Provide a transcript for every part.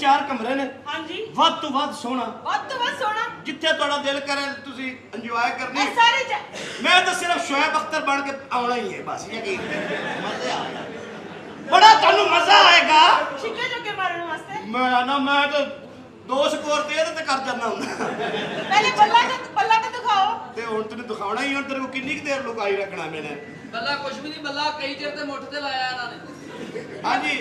3-4 ਕਮਰੇ ਨੇ। ਹਾਂਜੀ। ਵੱਧ ਤੋਂ ਵੱਧ ਸੋਹਣਾ। ਵੱਧ ਤੋਂ ਵੱਧ ਸੋਹਣਾ। ਜਿੱਥੇ ਤੁਹਾਡਾ ਦਿਲ ਕਰੇ ਤੁਸੀਂ ਇੰਜੋਏ ਕਰਨੀ। ਇਹ ਸਾਰੇ ਮੈਂ ਤਾਂ ਸਿਰਫ ਸ਼ੋਇਬ ਅਖਤਰ ਬਣ ਕੇ ਆਉਣਾ ਹੀ ਹੈ ਬਸ। ਯਕੀਨ ਮਜ਼ਾ ਆਏਗਾ, ਬੜਾ ਤੁਹਾਨੂੰ ਮਜ਼ਾ ਆਏਗਾ। ਛਿੱਕੇ ਚੁੱਕੇ ਮਾਰਨ ਵਾਸਤੇ ਮੈਂ ਤਾਂ 2 ਸਕੋਰ ਤੇ ਇਹਦੇ ਤੇ ਕਰ ਜਾਂਦਾ ਹੁੰਦਾ। ਪਹਿਲੇ ਬੱਲਾ ਤੇ ਦਿਖਾਓ। ਤੇ ਹੁਣ ਤੈਨੂੰ ਦਿਖਾਉਣਾ ਹੀ। ਹੁਣ ਤੇਰੇ ਕੋ ਕਿੰਨੀ ਕੁ ਦੇਰ ਲੁਕਾਈ ਰੱਖਣਾ ਮੈਨੇ। ਬੱਲਾ ਕੁਛ ਵੀ ਨਹੀਂ, ਬੱਲਾ ਕਈ ਚਿਰ ਤੇ ਮੁੱਠ ਤੇ ਲਾਇਆ ਇਹਨਾਂ ਨੇ। ਹਾਂਜੀ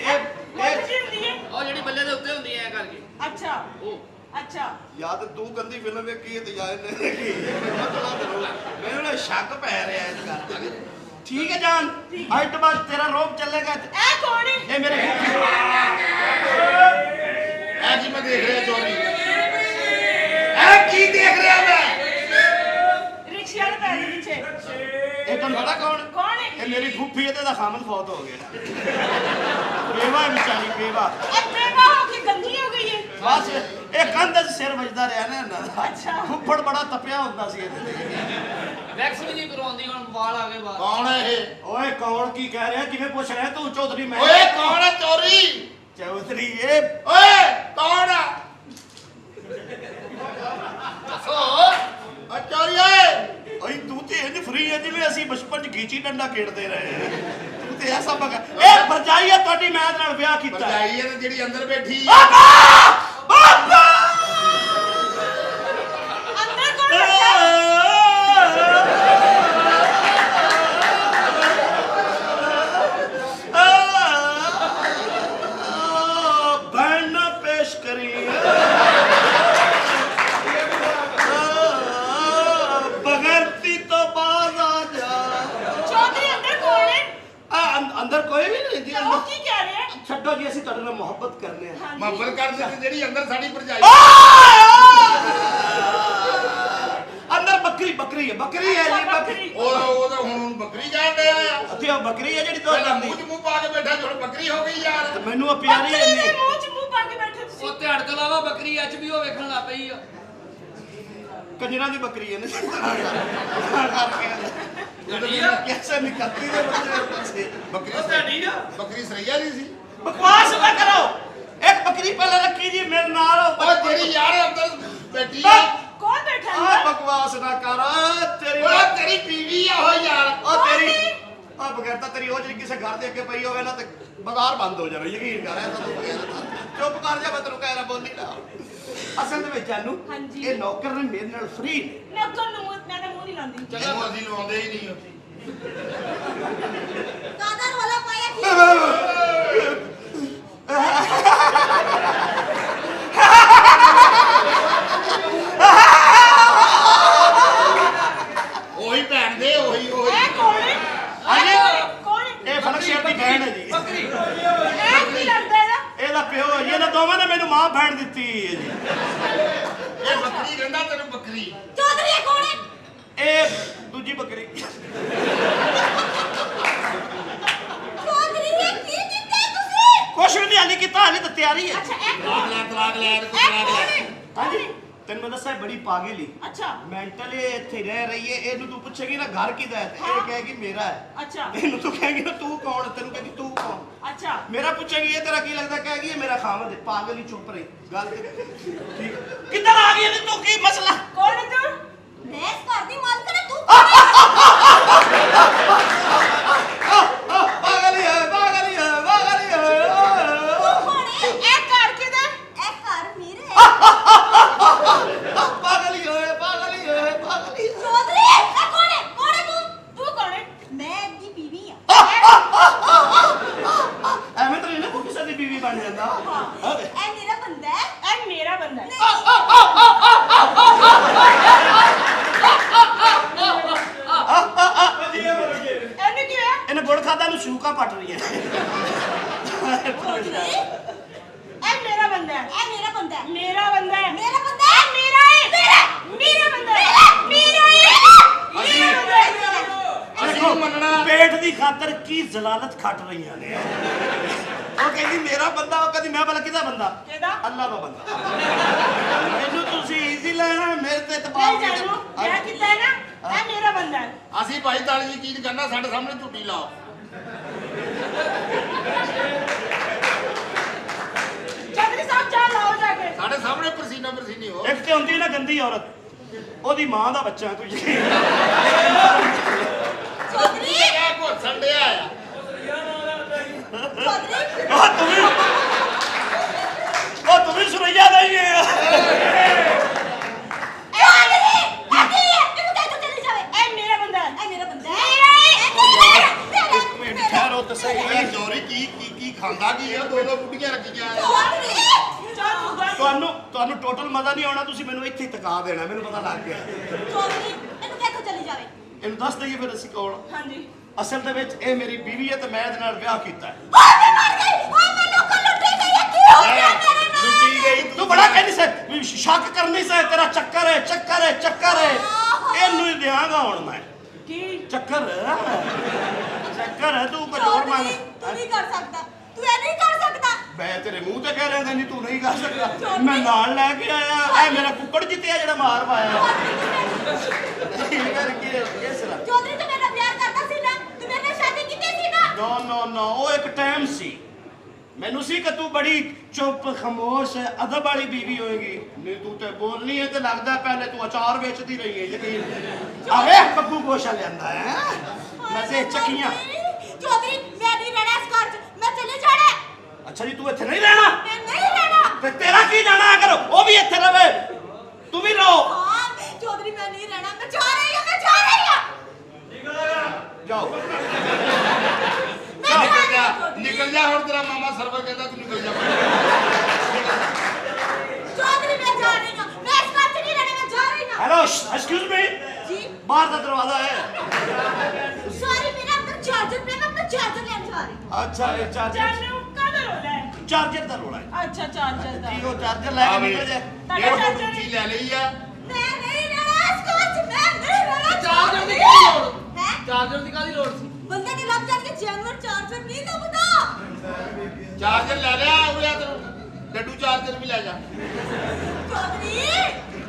ਉਹ ਜਿਹੜੀ ਬੱਲੇ ਦੇ ਉੱਤੇ ਹੁੰਦੀ ਐ ਕਰਕੇ। ਅੱਛਾ ਉਹ ਅੱਛਾ। ਜਾਂ ਤੇ ਤੂੰ ਗੰਦੀ ਫਿਲਮ ਵੇਖੀ ਹੈ ਤੇ ਜਾਂ ਇਹਨੇ ਵੇਖੀ ਮੈਨੂੰ ਨਾ ਸ਼ੱਕ ਪੈ ਰਿਹਾ ਇਸ ਗੱਲ ਦਾ। ਠੀਕ ਹੈ ਜਾਨ, ਅੱਜ ਤੋਂ ਬਾਅਦ ਤੇਰਾ ਰੋਬ ਚੱਲੇਗਾ। ਇਹ ਕੌਣ ਹੈ? ਇਹ ਮੇਰੇ ਐ ਕੀ ਮੈਂ ਦੇਖ ਰਿਹਾ ਚੋਰੀ? ਐ ਕੀ ਦੇਖ ਰਿਹਾ ਮੈਂ? ਰਿਕਸ਼ੇ ਵਾਲੇ ਪੈਰ ਦੇ ਪਿੱਛੇ। ਇਹ ਤੁਹਾਨੂੰ ਪਤਾ ਕੌਣ? ਕੌਣ ਹੈ? ਇਹ ਮੇਰੀ ਫੁੱਫੀ ਹੈ ਤੇ ਇਹਦਾ ਖਾਮਦ ਫੌਤ ਹੋ ਗਿਆ। ਬੇਵਾ ਵਿਚਾਰੀ ਬੇਵਾ। ਇਹ ਬੇਵਾ ਹੋ ਕੇ ਗੰਦੀ ਹੋ ਗਈ ਹੈ। ਬਸ ਇਹ ਕੰਧ 'ਚ ਸਿਰ ਵੱਜਦਾ ਰਿਹਾ ਨਾ ਇਹਨਾਂ ਦਾ। ਅੱਛਾ। ਫੁੱਫੜ ਬੜਾ ਤਪਿਆ ਹੁੰਦਾ ਸੀ ਇਹਦੇ ਤੇ। ਵੈਕਸ ਵੀ ਨਹੀਂ ਕਰਵਾਉਂਦੀ, ਹੁਣ ਵਾਲ ਆ ਗਏ ਬਾਹਰ। ਕੌਣ ਹੈ ਇਹ? ਓਏ ਕੌਣ ਕੀ ਕਹਿ ਰਿਹਾ? ਕਿਵੇਂ ਪੁੱਛ ਰਿਹਾ ਤੂੰ? ਚੌਧਰੀ ਮੈਂ। ਓਏ ਕੌਣ ਹੈ ਚੋਰੀ? ਚੌਧਰੀ ਇਹ ਓਏ ਕੌਣ ਆ? ਦੱਸੋ। ਓ ਚੋਰੀ ਓਏ। ਓਏ ਤੂੰ ਤੇ ਇੰਜ ਫਰੀ ਹੈ ਜਿਵੇਂ ਅਸੀਂ ਬਚਪਨ 'ਚ ਗੀਚੀ ਡੰਡਾ ਖੇਡਦੇ ਰਹੇ ਹਾਂ। ਤੂੰ ਤੇ ਐਸਾ ਮਗਾ ਇਹ ਭਰਜਾਈ ਹੈ ਤੁਹਾਡੀ, ਮੈਂ ਇਹਦੇ ਨਾਲ ਵਿਆਹ ਕੀਤਾ। ਭਰਜਾਈ ਹੈ ਤੇ ਜਿਹੜੀ ਅੰਦਰ ਬੈਠੀ। ਬਾਬਾ ਅੰਦਰ ਕੌਣ ਬੈਠਾ? ਬਹਿਣ ਨਾ ਪੇਸ਼ ਕਰੀ ਬਗੈਰਤੀ ਤੋਂ ਬਾਜ਼ ਆ ਜਾ। ਚੌਧਰੀ ਅੰਦਰ ਕੌਣ ਹੈ? ਅੰਦਰ ਕੋਈ ਵੀ ਨਹੀਂ ਜੀ। ਉਹ ਕੀ ਕਹਿ ਰਿਹਾ ਹੈ? ਛੱਡੋ ਜੀ, ਅਸੀਂ ਤੁਹਾਡੇ ਨਾਲ ਮੁਹੱਬਤ ਕਰਨੇ ਆ। ਮੁਹੱਬਤ ਕਰਦੇ ਤੇ ਜਿਹੜੀ ਅੰਦਰ ਸਾਡੀ ਭਰਜਾਈ। ਅੰਦਰ ਬੱਕਰੀ ਹੈ ਜੀ ਬੱਕਰੀ। ਉਹ ਤਾਂ ਹੁਣ ਬੱਕਰੀ ਜਾਣ ਡਿਆ ਆ। ਅਤੇ ਉਹ ਬੱਕਰੀ ਹੈ ਜਿਹੜੀ ਦੁੱਧ ਪਹਿਲਾਂ ਦਿੰਦੀ। ਮੂੰਹ 'ਚ ਮੂੰਹ ਪਾ ਕੇ ਬੈਠਾ, ਹੁਣ ਬੱਕਰੀ ਹੋ ਗਈ ਯਾਰ। ਤੇ ਮੈਨੂੰ ਉਹ ਪਿਆਰੀ ਬੱਕਰੀ ਦੇ ਹੈ। ਮੂੰਹ 'ਚ ਮੂੰਹ ਪਾ ਕੇ ਬੈਠੇ ਤੁਸੀਂ। ਉਹ ਧਿਆਨ ਤੋਂ ਇਲਾਵਾ ਬੱਕਰੀ HBO ਵੇਖਣ ਲੱਗ ਪਈ ਆ। ਕੰਜਰਾਂ ਦੀ ਬੱਕਰੀ ਹੈ ਨਾ। ਤੁਹਾਡੀ ਆ? ਕੈਸੇ ਨਿਕਲਦੀ ਦੇ ਬੱਚੇ। ਬੱਕਰੀ ਉਹ ਤੁਹਾਡੀ ਆ? ਬੱਕਰੀ ਸਰਈਆ ਨਹੀਂ ਸੀ? ਬਕਵਾਸ ਨਾ ਕਰੋ। ਇੱਕ ਬੱਕਰੀ ਪਹਿਲਾਂ ਰੱਖੀ ਜੀ ਮੇਰੇ ਨਾਲ। ਉਹ ਜਿਹੜੀ ਯਾਰ ਅੰਦਰ ਬੈਠੀ ਆ। ਕੌਣ ਬੈਠਾ ਆ ਅੰਦਰ? ਬਕਵਾਸ ਨਾ ਕਰ। ਤੇਰੀ ਉਹ ਤੇਰੀ ਬੀਵੀ ਆ ਉਹ ਯਾਰ। ਉਹ ਤੇਰੀ ਆ ਬਗੈਰ ਤਾਂ ਤੇਰੀ ਉਹ ਜਿਹੜੀ ਕਿਸੇ ਘਰ ਦੇ ਅੱਗੇ ਪਈ ਹੋਵੇ ਨਾ ਤੇ ਬਾਜ਼ਾਰ ਬੰਦ ਹੋ ਜਾਵੇ। ਯਕੀਨ ਕਰ ਐਸਾ ਤੂੰ ਬਗੈਰ ਚੁੱਪ ਕਰ ਜਾ। ਮੈਂ ਤੈਨੂੰ ਕਹਿ ਰਿਹਾ ਬੋਲੀ ਨਾ। ਅਸਲ ਦੇ ਵਿੱਚ ਜਾਨੂ ਹਾਂਜੀ। ਇਹ ਨੌਕਰ ਨੇ ਮੇਰੇ ਨਾਲ ਫ੍ਰੀ ਨੇ। ਨੌਕਰ ਨੂੰ ਮੈਂ ਤਾਂ ਮੂੰਹ ਨਹੀਂ ਲਾਉਂਦੀ। ਚੰਗਾ ਅਸੀਂ ਲਵਾਉਂਦੇ ਹੀ ਨਹੀਂ। ਕਾਦਰ ਵਾਲਾ ਪਾਇਆ ਕੀ? ਉਹੀ ਭੈਣ ਦੇ ਉਹੀ ਇਹ ਕੌਣ ਹੈ? ਹਾਂਜੀ। ਕੌਣ ਹੈ? ਇਹ ਫਲਕ ਸ਼ੇਰ ਦੀ ਭੈਣ ਹੈ ਜੀ। ਬੱਕਰੀ। ਇਹ ਕੀ ਲੱਗਦਾ ਇਹਦਾ? ਇਹਦਾ ਪਿਓ ਹੈ ਜੀ। ਇਹਨਾਂ ਦੋਵਾਂ ਨੇ ਮੈਨੂੰ ਮਾਂ ਭੈਣ ਦਿੱਤੀ ਹੈ ਜੀ। ਇਹ ਬੱਕਰੀ ਕਹਿੰਦਾ ਤੈਨੂੰ ਬੱਕਰੀ। ਚੌਧਰੀ ਇਹ ਕੌਣ ਹੈ? ਇਹ ਦੂਜੀ ਬੱਕਰੀ। ਚੌਧਰੀ ਇਹ ਕੀ ਕੀਤਾ ਤੁਸੀਂ? ਕੁਛ ਵੀ ਨਹੀਂ ਹਾਲੀ ਕੀਤਾ। ਹਾਲੀ ਤਾਂ ਤਿਆਰੀ ਹੈ। ਅੱਛਾ ਇਹ ਤਲਾਕ ਕੌਣ ਲੈ ਹੈ? ਤਲਾਕ ਲੈ ਇਹ ਕੌਣ ਹੈ? ਹਾਂਜੀ ਤੈਨੂੰ ਮੈਂ ਦੱਸਿਆ ਬੜੀ ਪਾਗਲ ਹੀ। ਅੱਛਾ ਮੈਂਟਲ ਇੱਥੇ ਰਹਿ ਰਹੀ ਹੈ। ਇਹਨੂੰ ਤੂੰ ਪੁੱਛੇਗੀ ਨਾ ਘਰ ਕਿਹਦਾ ਹੈ ਤੇ ਇਹ ਕਹੇਗੀ ਮੇਰਾ ਹੈ। ਅੱਛਾ ਇਹਨੂੰ ਤੂੰ ਕਹੇਗੀ ਨਾ ਤੂੰ ਕੌਣ ਹੈ, ਤੈਨੂੰ ਕਹੇਗੀ ਤੂੰ ਕੌਣ। ਅੱਛਾ ਮੇਰਾ ਪੁੱਛੇਗੀ ਇਹ ਤੇਰਾ ਕੀ ਲੱਗਦਾ, ਕਹੇਗੀ ਇਹ ਮੇਰਾ ਖਾਮਦ ਹੈ। ਪਾਗਲ ਹੀ ਚੁੱਪ ਰਹੀ ਗੱਲ ਤੇ ਠੀਕ। ਕਿੱਧਰ ਆ ਗਈ ਇਹਦੀ ਤੂੰ? ਕੀ ਮਸਲਾ? ਕੌਣ ਹੈ ਤੂੰ? ਮੈਂ ਇਸ ਘਰ ਦੀ ਮਾਲਕਣ ਹਾਂ, ਤੂੰ ਪਾਗਲ ਹੀ ਹੈ ਪਾਗਲ ਹੀ ਹੈ ਪਾਗਲ ਹੀ ਹੈ। ਕੌਣ ਹੈ? ਇਹ ਘਰ ਕਿਹਦਾ? ਇਹ ਘਰ ਮੇਰਾ ਪਾਗਲ ਹੀ ਹੈ ਪਾਗਲ ਹੀ ਹੈ ਪਾਗਲ ਹੀ ਹੈ। ਚੌਧਰੀ ਇਹ ਕੌਣ ਹੈ? ਕੌਣ ਹੈ ਤੂੰ? ਤੂੰ ਕੌਣ ਹੈ? ਮੈਂ ਇਹਦੀ ਬੀਵੀ ਹਾਂ। ਐਵੇਂ ਤਾਂ ਇਹਨੇ ਕੋਈ ਕਿਸੇ ਦੀ ਬੀਵੀ ਬਣ ਜਾਂਦਾ। ਇਹ ਮੇਰਾ ਬੰਦਾ ਹੈ। ਇਹ ਮੇਰਾ ਬੰਦਾ ਹੈ। ਇਹਨੇ ਕੀ ਹੋਇਆ? ਇਹਨੇ ਗੁੜ ਖਾਦਾ ਨੂੰ ਸ਼ੂਕਾ ਪੱਟ ਰਹੀ ਹੈ। ਇਹ ਮੇਰਾ ਬੰਦਾ ਹੈ। ਇਹ ਮੇਰਾ ਬੰਦਾ ਹੈ। ਮੇਰਾ ਬੰਦਾ ਹੈ। ਮੇਰਾ ਬੰਦਾ ਹੈ। ਮੇਰਾ ਹੈ। ਮੇਰਾ ਬੰਦਾ ਹੈ। ਮੇਰਾ ਹੈ। ਮੇਰਾ ਬੰਦਾ ਹੈ। ਅਸੀਂ ਨਹੀਂ ਮੰਨਣਾ। ਪੇਟ ਦੀ ਖਾਤਰ ਕੀ ਜ਼ਲਾਲਤ ਖੱਟ ਰਹੀਆਂ ਨੇ। ਉਹ ਕਹਿੰਦੀ ਮੇਰਾ ਬੰਦਾ, ਉਹ ਕਹਿੰਦੀ ਮੈਂ ਭਲਾ ਕਿਹਦਾ ਬੰਦਾ? ਕਿਹਦਾ? ਅੱਲਾ ਦਾ ਬੰਦਾ। ਮੈਨੂੰ ਤੁਸੀਂ ਈਜ਼ੀ ਲੈਣਾ, ਮੇਰੇ ਤੇ ਇਤਬਾਰ ਨਹੀਂ ਜਾਣੂ ਮੈਂ ਕੀਤਾ ਹੈ ਨਾ, ਇਹ ਮੇਰਾ ਬੰਦਾ ਹੈ। ਅਸੀਂ ਭਾਈ ਤਾਲੀ ਯਕੀਨ ਕਰਨਾ, ਸਾਡੇ ਸਾਹਮਣੇ ਝੂਠੀ ਲਾਓ। ਚੌਧਰੀ ਸਾਹਿਬ ਚਾਹ ਲਾਓ ਜਾ ਕੇ। ਸਾਡੇ ਸਾਹਮਣੇ ਪਰਸੀਨਾ ਪਰਸੀਨੀ ਹੋ। ਇੱਕ ਤੇ ਹੁੰਦੀ ਨਾ ਗੰਦੀ ਔਰਤ, ਉਹਦੀ ਮਾਂ ਦਾ ਬੱਚਾ ਤੂੰ ਯਕੀਨ ਚੌਧਰੀ ਇਹ ਕੋ ਸੰਡਿਆ ਆ। ਚੌਧਰੀ ਤੂੰ ਵੀ ਸੁਰਈਆ ਨਹੀਂ ਹੈ। ਠਹਿਰੋ ਤਾਂ ਸਹੀ। ਇਹ ਜੋਰੀ ਕੀ ਖਾਂਦਾ ਕੀ ਆ? ਦੋ ਬੁੱਢੀਆਂ ਰੱਖੀਆਂ। ਤੁਹਾਨੂੰ ਟੋਟਲ ਮਜ਼ਾ ਨਹੀਂ ਆਉਣਾ, ਤੁਸੀਂ ਮੈਨੂੰ ਇੱਥੇ ਹੀ ਟਿਕਾ ਦੇਣਾ, ਮੈਨੂੰ ਪਤਾ ਲੱਗ ਗਿਆ। ਇਹਨੂੰ ਦੱਸ ਦਈਏ ਫਿਰ ਅਸੀਂ ਕੌਣ? ਹਾਂਜੀ ਅਸਲ ਦੇ ਵਿੱਚ ਇਹ ਮੇਰੀ ਬੀਵੀ ਹੈ ਤੇ ਮੈਂ ਇਹਦੇ ਨਾਲ ਵਿਆਹ ਕੀਤਾ ਹੈ। ਲੁੱਟੀ ਗਈ ਤੂੰ ਬੜਾ ਕਹਿੰਦੀ ਸੀ, ਸ਼ੱਕ ਕਰਨੀ ਸੀ, ਤੇਰਾ ਚੱਕਰ ਹੈ ਚੱਕਰ ਹੈ ਚੱਕਰ ਹੈ। ਇਹਨੂੰ ਹੀ ਦਿਆਂਗਾ ਹੁਣ ਮੈਂ। ਕੀ ਚੱਕਰ ਚੱਕਰ ਹੈ, ਤੂੰ ਕੁਝ ਹੋਰ ਮੰਗ। ਤੂੰ ਨਹੀਂ ਕਰ ਸਕਦਾ, ਤੂੰ ਇਹ ਨਹੀਂ ਕਰ ਸਕਦਾ। ਮੈਂ ਤੇਰੇ ਮੂੰਹ ਤੇ ਕਹਿ ਰਿਹਾ ਨਹੀਂ ਤੂੰ ਨਹੀਂ ਕਰ ਸਕਦਾ। ਮੈਂ ਨਾਲ ਲੈ ਕੇ ਆਇਆ, ਇਹ ਮੇਰਾ ਕੁੱਕੜ ਜਿੱਤਿਆ ਜਿਹੜਾ ਮਾਰ ਪਾਇਆ। ਇਹ ਕਰਕੇ ਕਿਸ ਤਰ੍ਹਾਂ? ਚੌਧਰੀ ਤੂੰ ਮੇਰਾ ਪਿਆਰ ਕਰਦਾ ਸੀ ਨਾ, ਤੂੰ ਮੇਰੇ ਨਾਲ ਸ਼ਾਦੀ ਕੀਤੀ ਸੀ ਨਾ। ਨੋ ਉਹ ਇੱਕ ਟਾਈਮ ਸੀ, ਮੈਨੂੰ ਸੀ ਕਿ ਤੂੰ ਬੜੀ ਚੁੱਪ ਖਮੋਸ਼ ਅਦਬ ਵਾਲੀ ਬੀਵੀ ਹੋਏਗੀ। ਨਹੀਂ ਤੂੰ ਤੇ ਬੋਲਨੀ ਹੈ ਤੇ ਲੱਗਦਾ ਪਹਿਲੇ ਤੂੰ ਅਚਾਰ ਵੇਚਦੀ ਰਹੀ ਹੈ। ਯਕੀਨ ਆਵੇ ਬੱਬੂ ਗੋਸ਼ਾ ਲਿਆਂਦਾ ਹੈ ਮਜ਼ੇ ਚੱਕੀਆਂ। ਚੌਧਰੀ ਮੈਂ ਨਹੀਂ ਰਹਿਣਾ ਇਸ ਘਰ 'ਚ, ਮੈਂ ਚਲੇ ਜਾਣਾ। ਅੱਛਾ ਜੀ ਤੂੰ ਇੱਥੇ ਨਹੀਂ ਰਹਿਣਾ? ਮੈਂ ਨਹੀਂ ਰਹਿਣਾ। ਤੇ ਤੇਰਾ ਕੀ ਜਾਣਾ ਅਗਰ ਉਹ ਵੀ ਇੱਥੇ ਰਵੇ, ਤੂੰ ਵੀ ਰਹੋ। ਹਾਂ ਚੌਧਰੀ ਮੈਂ ਨਹੀਂ ਰਹਿਣਾ, ਮੈਂ ਜਾ ਰਹੀ ਹਾਂ, ਮੈਂ ਜਾ ਰਹੀ ਹਾਂ। ਜਾਓ ਨਿਕਲ ਜਾ ਹੁਣ। ਤੇਰਾ ਮਾਮਾ ਸਰਵਰ ਕਹਿੰਦਾ ਤੂੰ ਨਿਕਲ ਜਾ। ਚੌਧਰੀ ਮੈਂ ਜਾ ਰਹੀ ਹਾਂ, ਮੈਂ ਇਸ ਘਰ 'ਚ ਨਹੀਂ ਰਹਿਣਾ, ਮੈਂ ਜਾ ਰਹੀ ਹਾਂ। ਹੈਲੋ ਐਕਸਕਿਊਜ਼ ਮੀ, ਜੀ ਬਾਹਰ ਦਾ ਦਰਵਾਜ਼ਾ ਹੈ। ਸੌਰੀ ਮੇਰਾ ਆਪਣਾ ਚਾਰਜਰ, ਮੈਂ ਆਪਣਾ ਚਾਰਜਰ ਲੈਣ ਜਾ ਰਹੀ ਹਾਂ। ਅੱਛਾ ਇਹ ਚਾਰਜਰ ਕਾਹਦਾ ਰੋਲਾ ਹੈ? ਚਾਰਜਰ ਦਾ ਰੋਲਾ ਹੈ। ਅੱਛਾ ਚਾਰਜਰ ਦਾ। ਕੀ ਉਹ ਚਾਰਜਰ ਲੈ ਕੇ ਨਿਕਲ ਜਾ। ਇਹ ਦੂਜੀ ਲੈ ਲਈ ਆ। ਮੈਂ ਨਹੀਂ ਰਹਿਣਾ ਇਸ ਘਰ 'ਚ, ਮੈਂ ਨਹੀਂ ਰਹਿਣਾ। ਚਾਰਜਰ ਦੀ ਕੀ ਲੋੜ? ਹੈ ਚਾਰਜਰ ਦੀ ਕਾਹਦੀ ਲੋੜ ਸੀ? ਬੰਦੇ ਨੇ ਲੱਭ ਜਾਣ ਕੇ ਜੈਨੂਅਰ ਚਾਰਜਰ ਨਹੀਂ ਲੱਭਦਾ। ਚਾਰਜਰ ਲੈ ਲਿਆ ਉਰਿਆ ਤੈਨੂੰ ਡੱਡੂ ਚਾਰਜਰ ਵੀ ਲੈ ਜਾ। ਚੌਧਰੀ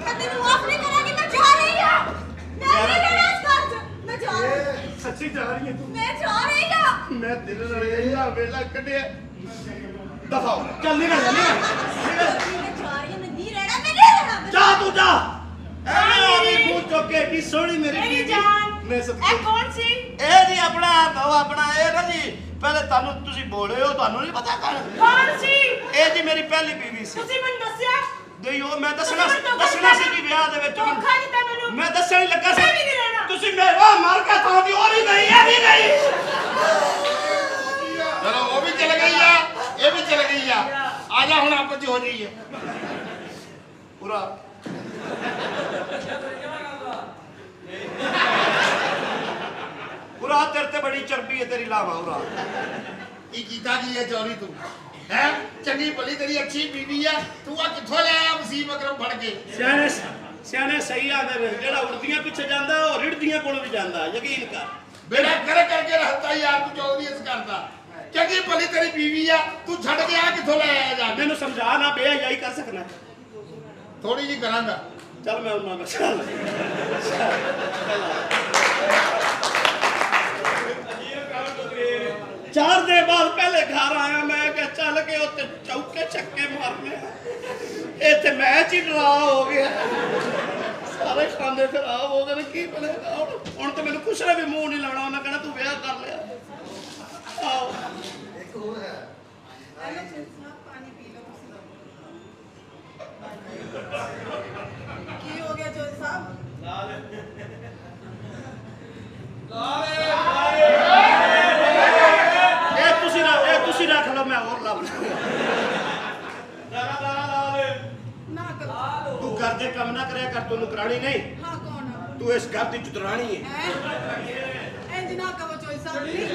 ਮੈਂ ਤੈਨੂੰ ਮਾਫ ਨਹੀਂ ਕਰਾਂਗੀ, ਮੈਂ ਜਾ ਰਹੀ ਹਾਂ। ਮੈਂ ਨਹੀਂ ਰਹਿਣਾ ਇਸ ਘਰ 'ਚ, ਮੈਂ ਜਾ ਰਹੀ ਹਾਂ। ਸੱਚੀ ਜਾ ਰਹੀ ਹੈ ਤੂੰ? ਮੈਂ ਜਾ ਰਹੀ ਹਾਂ। ਮੈਂ ਦਿਲ ਨਾਲ ਇੰਨਾ ਵੇਲਾ ਕੱਢਿਆ। ਦਫਾ ਹੋ ਚੱਲ ਨਹੀਂ ਰਹਿਣਾ ਮੈਂ ਜਾ ਰਹੀ ਹਾਂ, ਮੈਂ ਨਹੀਂ ਰਹਿਣਾ, ਮੈਂ ਨਹੀਂ ਰਹਿਣਾ। ਜਾ ਤੂੰ ਜਾ। ਐਵੇਂ ਮੂੰਹ ਚੁੱਕ ਕੇ ਕੀ ਸੋਹਣੀ ਮੇਰੀ ਮੇਰੀ ਬੀਵੀ। ਜਾਨ ਮੈਂ ਸਦਕੇ ਇਹ ਕੌਣ ਸੀ? ਇਹ ਨਹੀਂ ਆਪਣਾ ਇਹ ਨਾ ਜੀ, ਪਹਿਲੇ ਤੁਹਾਨੂੰ ਤੁਸੀਂ ਬੋਲੇ ਹੋ, ਤੁਹਾਨੂੰ ਨਹੀਂ ਪਤਾ ਕੌਣ ਸੀ? ਇਹ ਜੀ ਮੇਰੀ ਪਹਿਲੀ ਬੀਵੀ ਸੀ। ਤੁਸੀਂ ਮੈਨੂੰ ਦੱਸਿਆ? ਨਹੀਂ ਉਹ ਮੈਂ ਦੱਸਣਾ ਤੁਸੀਂ ਮੈਨੂੰ ਦੱਸਣਾ ਸੀ ਕਿ ਵਿਆਹ ਦੇ ਵਿੱਚ ਧੋਖਾ ਦਿੱਤਾ ਮੈਨੂੰ। ਮੈਂ ਦੱਸਣ ਹੀ ਲੱਗਾ ਸੀ। ਮੈਂ ਵੀ ਨਹੀਂ ਰਹਿਣਾ। ਤੁਸੀਂ ਮੇਰੇ ਮਾਰ ਕੇ ਥਾਂ ਦੀ ਉਹ ਵੀ ਗਈ, ਇਹ ਵੀ ਗਈ। ਚਲੋ ਉਹ ਵੀ ਚਲ ਗਈ ਆ, ਇਹ ਵੀ ਚਲ ਗਈ ਆ। ਆ ਜਾ ਹੁਣ ਆਪਸ ਚ ਹੋ ਜਾਈਏ। ਪੂਰਾ ਪੂਰਾ ਤੇਰੇ ਤੇ ਬੜੀ ਚਰਬੀ ਹੈ ਤੇਰੀ ਲਾਵਾ ਉਰਾ। ਕੀ ਕੀਤਾ ਕੀ ਹੈ ਚੋਰੀ ਤੂੰ? ਹੈ ਚੰਗੀ ਭਲੀ ਤੇਰੀ ਅੱਛੀ ਬੀਵੀ ਆ, ਤੂੰ ਆ ਕਿੱਥੋਂ ਲੈ ਆਇਆ ਮੁਸੀਬਤ ਅਕਰਮ ਫੜ ਕੇ? ਸਿਆਣੇ ਸਹੀ ਆਦੇ ਨੇ, ਜਿਹੜਾ ਉੜਦੀਆਂ ਪਿੱਛੇ ਜਾਂਦਾ ਉਹ ਰਿੜਦੀਆਂ ਕੋਲ ਵੀ ਜਾਂਦਾ, ਯਕੀਨ ਕਰ। ਮੇਰਾ ਕਰ ਕਰਕੇ ਰਹਤਾ ਯਾਰ ਤੂੰ ਚੌਧਰੀ ਇਸ ਕਰਦਾ। ਚੰਗੀ ਭਲੀ ਤੇਰੀ ਬੀਵੀ ਆ, ਤੂੰ ਛੱਡ ਕੇ ਆ ਕਿੱਥੋਂ ਲੈ ਆਇਆ ਜਾ ਕੇ? ਮੈਨੂੰ ਸਮਝਾ ਨਾ, ਬੇਹਯਾਈ ਕਰ ਸਕਣਾ। ਥੋੜੀ ਜੀ ਕਰਾਂਗਾ। ਚੱਲ ਮੈਂ ਉਹਨਾਂ ਨਾਲ ਚੱਲ। ਚਾਰ ਦੇ ਬਾਅਦ ਪਹਿਲੇ ਘਰ ਆਇਆ ਮੈਂ ਕਿ ਚੱਲ ਕੇ ਉੱਤੇ ਚੌਕੇ ਛੱਕੇ ਮਾਰਨੇ। ਇੱਥੇ ਮੈਚ ਹੀ ਡਰਾ ਹੋ ਗਿਆ, ਸਾਰੇ ਖਾਂਦੇ ਖਰਾਬ ਹੋ ਗਏ ਨੇ। ਕੀ ਬਣੇਗਾ ਹੁਣ ਤਾਂ ਮੈਨੂੰ ਕੁਛ ਨੇ ਵੀ ਮੂੰਹ ਨਹੀਂ ਲਾਉਣਾ, ਉਹਨਾਂ ਕਹਿਣਾ ਤੂੰ ਵਿਆਹ ਕਰ ਲਿਆ। ਆਓ ਕੀ ਹੋ ਗਿਆ ਚੌਧਰੀ ਸਾਹਿਬ? ਇਹ ਤੁਸੀਂ ਰੱਖ ਲਓ, ਮੈਂ ਹੋਰ ਲੱਭ ਨਾ ਕਰੋ। ਤੂੰ ਘਰ ਦੇ ਕੰਮ ਨਾ ਕਰਿਆ ਕਰ, ਤੈਨੂੰ ਕਰਾਣੀ ਨਹੀਂ। ਹਾਂ ਕੌਣ ਆ? ਤੂੰ ਇਸ ਘਰ ਦੀ ਚੁਤਰਾਣੀ ਹੈ। ਇੰਜ ਨਾ ਕਹੋ ਚੌਧਰੀ ਸਾਹਿਬ ਜੀ।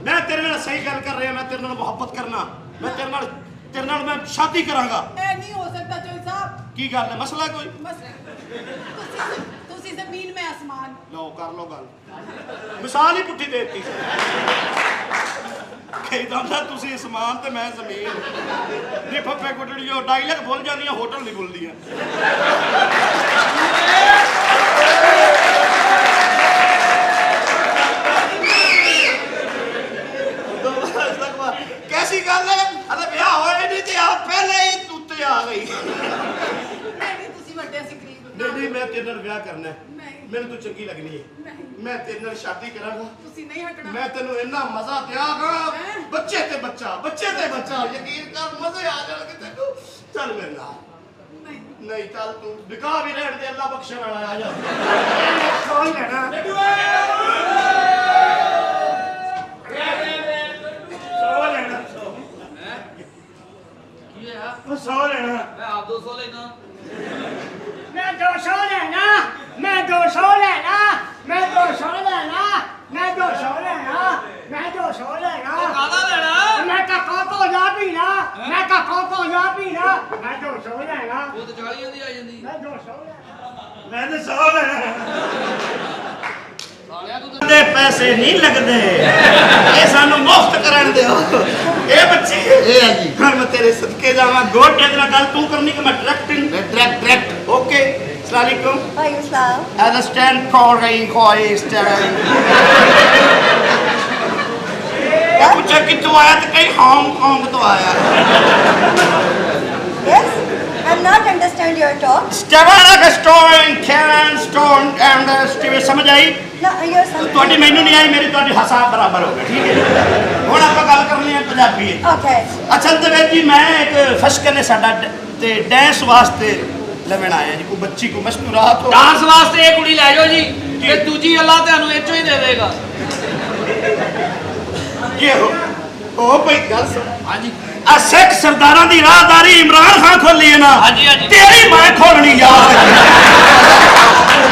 ਮੈਂ ਤੇਰੇ ਨਾਲ ਸਹੀ ਗੱਲ ਕਰ ਰਿਹਾ, ਮੈਂ ਤੇਰੇ ਨਾਲ ਮੁਹੱਬਤ ਕਰਨਾ, ਮੈਂ ਤੇਰੇ ਨਾਲ ਮੈਂ ਸ਼ਾਦੀ ਕਰਾਂਗਾ। ਇਹ ਨਹੀਂ ਹੋ ਸਕਦਾ ਚੌਧਰੀ ਸਾਹਿਬ। ਕੀ ਗੱਲ ਹੈ, ਮਸਲਾ ਕੋਈ? ਬਸ ਤੁਸੀਂ ਜ਼ਮੀਨ ਮੈਂ ਆਸਮਾਨ। ਲਓ ਕਰ ਲਓ ਗੱਲ, ਮਿਸਾਲ ਹੀ ਪੁੱਠੀ ਦੇ ਦਿੱਤੀ। ਕਹਿੰਦਾ ਹੁੰਦਾ ਤੁਸੀਂ ਅਸਮਾਨ ਤੇ ਮੈਂ ਜ਼ਮੀਨ। ਨੀ ਫੱਫੇ ਕੁੱਟੜੀਓ ਡਾਇਲੌਗ ਭੁੱਲ ਜਾਂਦੀਆਂ, ਹੋਟਲ ਨਹੀਂ ਭੁੱਲਦੀਆਂ। कैसी गल है? अरे ब्याह होए नहीं ते आप ਤੇਰੇ ਨਾਲ ਵਿਆਹ ਕਰਨਾ ਹੈ ਮੈਨੂੰ ਤੂੰ ਚੰਗੀ ਲੱਗਣੀ ਹੈ ਮੈਂ ਤੇਰੇ ਨਾਲ ਸ਼ਾਦੀ ਕਰਾਂਗਾ ਤੁਸੀਂ ਨਹੀਂ ਹਟਣਾ ਮੈਂ ਤੈਨੂੰ ਇੰਨਾ ਮਜ਼ਾ ਦਿਆਂਗਾ ਬੱਚੇ ਤੇ ਬੱਚਾ ਯਕੀਨ ਕਰ ਮਜ਼ੇ ਆ ਜਾਣਗੇ ਤੈਨੂੰ ਚੱਲ ਮੇਰੇ ਨਾਲ ਨਹੀਂ ਚੱਲ ਤੂੰ ਵਿਕਾ ਵੀ ਰਹਿਣ ਦੇ ਅੱਲਾ ਬਖਸ਼ਣ ਵਾਲਾ ਆ ਜਾ ਸੌ ਲੈਣਾ ਸੌ ਲੈਣਾ ਕੀ ਹੈ ਉਹ ਸੌ ਲੈਣਾ ਮੈਂ ਆਪ 200 ਲੈਣਾ ਮੈਂ 200 ਲੈਣਾ ਮੈਂ 200 ਲੈਣਾ ਮੈਂ 200 ਲੈਣਾ ਮੈਂ 200 ਲੈਣਾ ਮੈਂ 200 ਲੈਣਾ ਕਾਹਦਾ ਲੈਣਾ ਮੈਂ ਕੱਖੋਂ ਤੋਂ ਜਾ ਪੀਣਾ ਮੈਂ ਕੱਖੋਂ ਤੋਂ ਜਾ ਪੀਣਾ ਮੈਂ 200 ਲੈਣਾ ਉਹ ਤਾਂ 40 ਦੀ ਆ ਜਾਂਦੀ ਮੈਂ 200 ਲੈਣਾ ਮੈਂ ਤੇ ਸੌ ਲੈਣਾ ਸਾਲਿਆ ਤੂੰ ਤਾਂ ਦੇ ਪੈਸੇ ਨਹੀਂ ਲੱਗਦੇ ਇਹ ਸਾਨੂੰ ਮੁਫਤ ਕਰਨ ਦਿਓ ਇਹ ਬੱਚੀ ਇਹ ਹੈ ਜੀ ਹੁਣ ਮੈਂ ਤੇਰੇ ਸਦਕੇ ਜਾਵਾਂ ਗੋਡੇ ਦੇ ਨਾਲ ਗੱਲ ਤੂੰ ਕਰਨੀ ਕਿ ਮੈਂ ਡਾਇਰੈਕਟਿੰਗ ਡਾਇਰੈਕਟ ਓਕੇ अस्सलाम वालेकुम ਵਾਹਿਗੁਰੂ ਸਲਾਮ अंडरस्टैंड कॉल रही कोई पूछा कि तू आया तो कहीं हांगकांग तो आया yes I am not understand your talk स्टेवारा का store Karen Stone and Steve समझ आई ਨਾ ਯੂਰ ਸਮ ਤੁਹਾਡੀ ਮੈਨੂੰ ਨਹੀਂ ਆਈ ਮੇਰੀ ਤੁਹਾਡੀ ਹਿਸਾਬ ਬਰਾਬਰ ਹੋ ਗਿਆ ਠੀਕ ਹੈ ਹੁਣ ਆਪਾਂ ਗੱਲ ਕਰਨੀ ਹੈ ਪੰਜਾਬੀ ਓਕੇ ਅਸਲ ਦੇ ਵਿੱਚ ਜੀ ਮੈਂ ਇੱਕ ਫਸ਼ਕ ਨੇ ਸਾਡਾ ਤੇ ਡੈਂਸ ਵਾਸਤੇ ਲੈਣ ਆਇਆ ਜੀ ਕੋਈ ਬੱਚੀ ਕੋ ਮਸਤੂਰਾਤ ਹੋ ਡਾਂਸ ਵਾਸਤੇ ਇਹ ਕੁੜੀ ਲੈ ਜਾਓ ਜੀ ਤੇ ਦੂਜੀ ਅੱਲਾ ਤੁਹਾਨੂੰ ਇਹ ਚੋਂ ਹੀ ਦੇ ਦੇਗਾ ਇਹ ਉਹ ਭਈ ਗੱਲ ਸੁਣ ਹਾਂਜੀ ਆ ਸਿੱਖ ਸਰਦਾਰਾਂ ਦੀ ਰਾਹਦਾਰੀ ਇਮਰਾਨ ਖਾਨ ਖੋਲੀ ਹੈ ਨਾ ਹਾਂਜੀ, ਹਾਂਜੀ। ਤੇਰੀ ਮੈਂ ਖੋਲਣੀ ਯਾਰ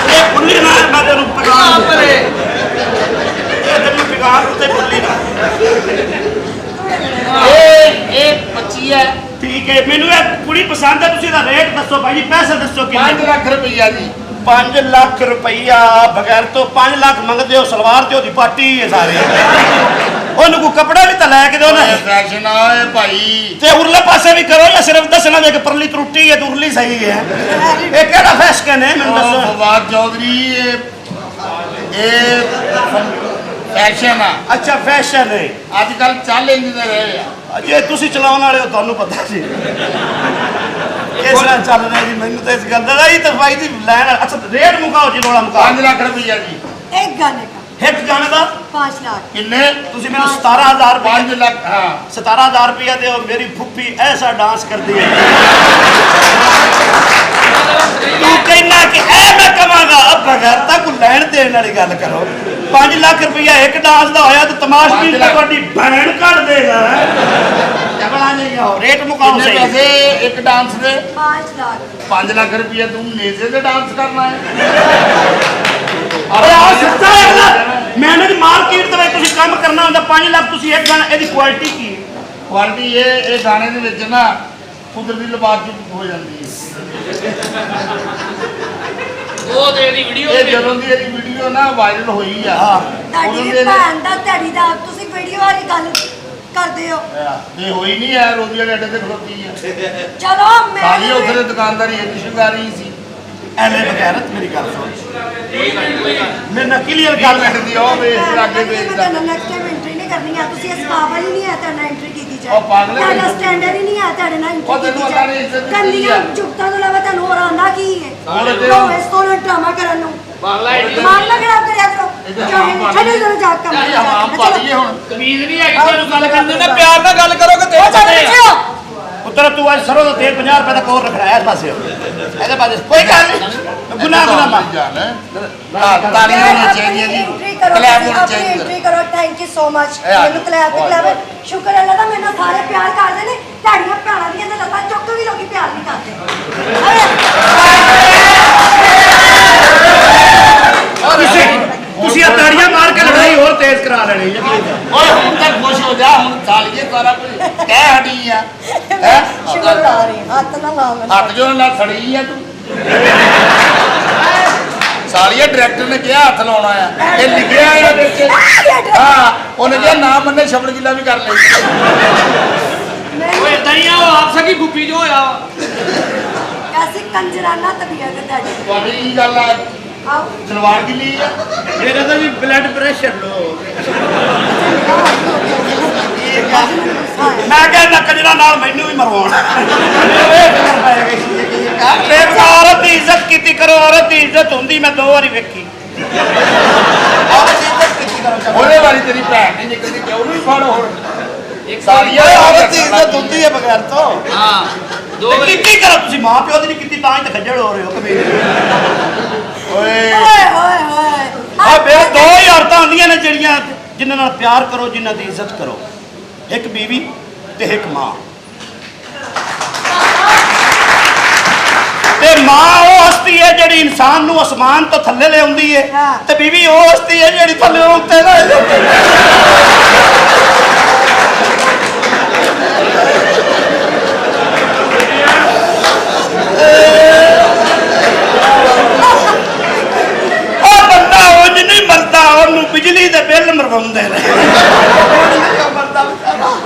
ਇਹ ਖੁੱਲੀ ਨਾ ਮੈਂ ਤੈਨੂੰ ਪਗਾਨ ਪਰੇ ਇਹ ਤੈਨੂੰ ਪਗਾਨ ਉੱਤੇ ਖੁੱਲੀ ਨਾ ਇਹ 25 ਹੈ ਠੀਕ ਹੈ ਮੈਨੂੰ ਇਹ ਕੁੜੀ ਪਸੰਦ ਹੈ ਤੁਸੀਂ ਇਹਦਾ ਰੇਟ ਦੱਸੋ ਭਾਈ ਜੀ ਪੈਸੇ ਦੱਸੋ 5 ਕਿੰਨੇ ਲੱਖ ਰੁਪਈਆ ਜੀ 5 ਲੱਖ ਰੁਪਈਆ ਬਗੈਰ ਤੋਂ 5 ਲੱਖ ਮੰਗਦੇ ਹੋ ਸਲਵਾਰ ਤੇ ਉਹਦੀ ਪਾਟੀ ਹੈ ਸਾਰੇ ਉਹਨੂੰ ਕੋ ਕਪੜਾ ਵੀ ਤਾਂ ਲੈ ਕੇ ਦਿਓ ਨਾ ਫੈਸ਼ਨ ਆਏ ਭਾਈ ਤੇ ਉਰਲੇ ਪਾਸੇ ਵੀ ਕਰੋ ਜਾਂ ਸਿਰਫ ਦੱਸਣਾ ਵੀ ਕਿ ਪਰਲੀ ਤਰੁੱਟੀ ਹੈ ਤੇ ਉਰਲੀ ਸਹੀ ਹੈ ਇਹ ਕਿਹੜਾ ਫੈਸ਼ਨ ਹੈ ਮੈਨੂੰ ਦੱਸੋ ਫਵਾਦ ਚੌਧਰੀ ਇਹ ਫੈਸ਼ਨ ਆ ਅੱਛਾ ਫੈਸ਼ਨ ਹੈ ਅੱਜ ਕੱਲ ਚੱਲ ਇੰਜ ਦੇ ਰਹੇ ਆ ਜੇ ਤੁਸੀਂ ਚਲਾਉਣ ਵਾਲੇ ਹੋ ਤੁਹਾਨੂੰ ਪਤਾ ਜੀ ਇਸ ਤਰ੍ਹਾਂ ਚੱਲ ਰਿਹਾ ਜੀ ਮੈਨੂੰ ਤਾਂ ਇਸ ਗੱਲ ਦਾ ਹੀ ਤਾਂ ਭਾਈ ਦੀ ਲੈਣ ਅੱਛਾ ਰੇਟ ਮੁਕਾਓ ਜੀ ਰੋਲਾ ਮੁਕਾਓ 5 ਲੱਖ ਰੁਪਈਆ ਜੀ ਇੱਕ ਗਾਣੇ ਦਾ ਹਿੱਟ ਗਾਣੇ ਦਾ 5 ਲੱਖ ਕਿੰਨੇ ਤੁਸੀਂ ਮੈਨੂੰ 17000 ਰੁਪਏ 5 ਲੱਖ ਹਾਂ 17000 ਰੁਪਏ ਦਿਓ ਮੇਰੀ ਫੁੱਫੀ ਐਸਾ ਡਾਂਸ ਕਰਦੀ ਹੈ ਤੂੰ ਕਹਿਣਾ ਕਿ ਇਹ ਮੈਂ ਕਵਾਂਗਾ ਅਬ ਬਗੈਰ ਤਾਂ ਕੋਈ ਲੈਣ ਦੇਣ ਵਾਲੀ ਗੱਲ ਕਰੋ 5 ਲੱਖ ਰੁਪਇਆ ਇੱਕ ਡਾਂਸ ਦਾ ਹੋਇਆ ਤੇ ਤਮਾਸ਼ਬੀਨ ਤਾਂ ਤੁਹਾਡੀ ਭੈਣ ਕੱਢ ਦੇਗਾ ਜਬੜਾ ਨਹੀਂ ਆਓ ਰੇਟ ਮੁਕਾਓ ਕਿੰਨੇ ਸਹੀ ਪੈਸੇ ਇੱਕ ਡਾਂਸ ਦੇ 5 ਲੱਖ 5 ਲੱਖ ਰੁਪਈਆ ਤੂੰ ਨੇਜ਼ੇ ਤੇ ਡਾਂਸ ਕਰਨਾ ਹੈ ਅਰੇ ਆ ਸੱਚਾ ਹੈ ਨਾ ਮੈਨੇ ਦੀ ਮਾਰਕੀਟ ਦੇ ਵਿੱਚ ਤੁਸੀਂ ਕੰਮ ਕਰਨਾ ਹੁੰਦਾ 5 ਲੱਖ ਤੁਸੀਂ ਇੱਕ ਗਾਣਾ ਇਹਦੀ ਕੁਆਲਿਟੀ ਕੀ ਹੈ ਕੁਆਲਿਟੀ ਇਹ ਗਾਣੇ ਦੇ ਵਿੱਚ ਨਾ ਕੁਦਰਤੀ ਲਿਬਾਸ ਹੋ ਜਾਂਦੀ ਹੈ ਉਹ ਤੇ ਇਹਦੀ ਵੀਡੀਓ ਇਹ ਜਦੋਂ ਦੀ ਇਹਦੀ ਵੀਡੀਓ ਨਾ ਵਾਇਰਲ ਹੋਈ ਆ ਹਾਂ ਤੁਹਾਡੀ ਭੈਣ ਦਾ ਧੜੀ ਦਾ ਤੁਸੀਂ ਵੀਡੀਓ ਵਾਲੀ ਗੱਲ ਕਰਦੇ ਹੋ ਇਹ ਹੋਈ ਨਹੀਂ ਹੈ ਰੋਜ਼ੀ ਵਾਲੇ ਅੱਡੇ ਤੇ ਖਲੋਤੀ ਆ ਚਲੋ ਮੈਂ ਸਾਰੀ ਉੱਥੇ ਦੇ ਦੁਕਾਨਦਾਰੀ ਇੱਕ ਸ਼ਿੰਗਾਰੀ ਸੀ ਐਵੇਂ ਬਗੈਰਤ ਮੇਰੀ ਗੱਲ ਸੁਣ ਕੋਈ ਗੱਲ ਨੀ। ਮੇਰੇ ਨਾਲ ਕਲੀਅਰ ਗੱਲ ਗੱਲ ਲੱਗਦੀ ਉਹ ਵੇਚ ਲਾਗੇ ਵੇਚਦਾ ਨੈਕਸਟ ਟਾਈਮ ਐਂਟਰੀ ਨਹੀਂ ਕਰਨੀ ਆ ਤੁਸੀਂ ਇਸ ਕਾਬਲ ਹੀ ਨਹੀਂ ਹੈ ਤੁਹਾਡਾ ਐਂਟਰੀ ਕੀਤੀ ਜਾਏ ਉਹ ਪਾਗਲ ਹੈ। ਤੁਹਾਡਾ ਸਟੈਂਡਰਡ ਹੀ ਨਹੀਂ ਹੈ ਤੁਹਾਡੇ ਨਾਲ ਉਹ ਐਂਟਰੀ ਤੈਨੂੰ ਕੀਤੀ ਅੱਲਾ ਨੇ ਇੱਜ਼ਤ ਦਿੱਤੀ ਕੰਨੀਆਂ ਆ। ਜੁਗਤਾਂ ਤੋਂ ਇਲਾਵਾ ਤੁਹਾਨੂੰ ਹੋਰ ਆਉਂਦਾ ਕੀ ਹੈ ਹੁਣ ਤੇ ਲੋ ਇਸ ਤੋਂ ਡਰਾਮਾ ਕਰਨ ਨੂੰ ਬਾਗਲਾ ਐਡੀ ਦਿਮਾਗ ਨਾ ਖਰਾਬ ਕਰਿਆ ਕਰੋ ਇਹ ਤਾਂ ਚਾਹੇ ਹਮਾਮ ਛੱਡੋ ਜਰਾ ਜਾ ਕੰਮ ਇਹ ਹਮਾਮ ਪਾ ਲਈਏ ਹੁਣ ਤਮੀਜ਼ ਨਹੀਂ ਹੈਗੀ ਤੁਹਾਨੂੰ ਗੱਲ ਕਰਦੇ ਨਾ ਪਿਆਰ ਨਾਲ ਗੱਲ ਕਰੋ ਕਿ ਉਹ ਚੱਲ ਤੇਰੇ ਪਿੱਛੇ ਹੋ। ਪੁੱਤਰ ਤੂੰ ਅੱਜ ਸਰੋਂ ਦਾ ਤੇਲ 50 ਰੁਪਏ ਦਾ ਕੋਰ ਰੱਖਣਾ ਇਸ ਪਾਸੇ ਇਹਦੇ ਪਾਸੇ ਕੋਈ ਗੱਲ ਨਹੀਂ ਗੁਨਾਹ ਗੁਨਾਹ ਜਾਨ ਹੈ ਤਾਲੀਆਂ ਹੋਣੀਆਂ ਚਾਹੀਦੀਆਂ ਜੀ ਐਂਟਰੀ ਕਰੋ ਕਲੈਪ ਤੁਸੀਂ, ਹੋਣੀ ਆਪਣੀ ਚਾਹੀਦੀ ਐਂਟਰੀ ਕਰੋ ਥੈਂਕ ਯੂ ਸੋ ਮਚ ਇਹ ਆ ਮੈਨੂੰ ਕਲੈਪ ਜਾਓ, ਕਲੈਪ ਸ਼ੁਕਰ ਅੱਲਾ ਦਾ ਮੈਨੂੰ ਸਾਰੇ ਪਿਆਰ ਕਰਦੇ ਨੇ ਤੁਹਾਡੀਆਂ ਭੈਣਾਂ ਦੀਆਂ ਤੇ ਲੱਤਾਂ ਚੁੱਕ ਕੇ ਵੀ ਲੋਕੀ ਪਿਆਰ ਨਹੀਂ ਕਰਦੇ ਤੁਸੀਂ ਆ ਤਾੜੀਆਂ ਮਾਰ ਕੇ ਲੜਾਈ ਹੋਰ ਤੇਜ਼ ਕਰਾ ਲੈਣੀ ਯਕੀਨ ਓਏ ਹੁਣ ਤਾਂ ਖੁਸ਼ ਹੋ ਜਾ ਹੁਣ ਸਾਲੀਏ ਸਾਰਾ ਕੁਝ ਕਹਿ ਹਟੀ ਆ ਹੈ ਸ਼ੁਕਰ ਲਾ ਰਹੀ ਹੱਥ ਨਾ ਲਾ ਮੈਨੂੰ ਹੱਥ ਜੋ ਨਾਲ ਖੜੀ ਆ ਤੂੰ ਸਾਲੀਏ ਡਾਇਰੈਕਟਰ ਨੇ ਕਿਹਾ ਹੱਥ ਲਾਉਣਾ ਆ ਇਹ ਲਿਖਿਆ ਆ ਇਹਦੇ ਵਿੱਚ ਹਾਂ ਉਹਨੇ ਕਿਹਾ ਨਾ ਮੰਨੇ ਸ਼ਬਦ ਗਿੱਲਾ ਵੀ ਕਰ ਲਈ ਓਏ ਇਦਾਂ ਹੀ ਆ ਉਹ ਆਪ ਸਕੀ ਗੁੱਪੀ ਜੋ ਹੋਇਆ ਵਾ ਐਸੀ ਕੰਜਰਾਨਾ ਤਬੀਅਤ ਹੈ ਤੁਹਾਡੀ ਤੁਹਾਡੀ ਕੀ ਗੱਲ ਆ ਆਓ ਸਲਵਾਰ ਗਿੱਲੀ ਆ ਮੇਰਾ ਤਾਂ ਵੀ ਬਲੱਡ ਪ੍ਰੈਸ਼ਰ ਲੋ ਮੈਂ ਕਹਿੰਦਾ ਕੰਜਰਾ ਨਾਲ ਮੈਨੂੰ ਵੀ ਮਰਵਾਉਣਾ ਔਰਤ ਦੀ ਇੱਜ਼ਤ ਕੀਤੀ ਕਰੋ ਔਰਤ ਦੀ ਇੱਜ਼ਤ ਇੱਜ਼ਤ ਹੁੰਦੀ ਮੈਂ 2 ਵਾਰੀ ਵੇਖੀ ਉਹਦੇ ਵਾਲੀ ਤੇਰੀ ਭੈਣ ਨਹੀਂ ਨਿਕਲਦੀ ਕਿਉਂ ਨਹੀਂ ਫੜ ਹੁਣ ਇੱਕ ਸਾਰੀਆਂ ਔਰਤ ਦੀ ਇੱਜ਼ਤ ਹੁੰਦੀ ਹੈ ਬਗੈਰ ਤੋਂ ਹਾਂ ਦੋ ਤੇ ਵਾਰੀ ਕੀਤੀ ਕਰੋ ਤੁਸੀਂ ਮਾਂ ਪਿਓ ਦੀ ਨਹੀਂ ਕੀਤੀ ਤਾਂ ਹੀ ਤਾਂ ਖੱਜਲ ਹੋ ਰਹੇ ਹੋ ਕਬੀਰ ਓਏ ਓਏ ਓਏ ਓਏ ਆ ਬੇ 2 ਹੀ ਔਰਤਾਂ ਹੁੰਦੀਆਂ ਨੇ ਜਿਹੜੀਆਂ ਜਿਨ੍ਹਾਂ ਨਾਲ ਪਿਆਰ ਕਰੋ ਜਿਨ੍ਹਾਂ ਦੀ ਇੱਜ਼ਤ ਕਰੋ ਇੱਕ ਬੀਵੀ ਤੇ ਇੱਕ ਮਾਂ ਤੇ ਮਾਂ ਉਹ ਹਸਤੀ ਹੈ ਜਿਹੜੀ ਇਨਸਾਨ ਨੂੰ ਅਸਮਾਨ ਤੋਂ ਥੱਲੇ ਲਿਆਉਂਦੀ ਹੈ ਹਾਂ। ਤੇ ਬੀਵੀ ਉਹ ਹਸਤੀ ਹੈ ਜਿਹੜੀ ਥੱਲੇ ਉੱਤੇ ਲੈ ਜਾਂਦੀ ਹੈ ਉਹ ਬੰਦਾ ਉਂਝ ਨਹੀਂ ਮਰਦਾ ਉਹਨੂੰ ਬਿਜਲੀ ਦੇ ਬਿੱਲ ਮਰਵਾਉਂਦੇ ਨੇ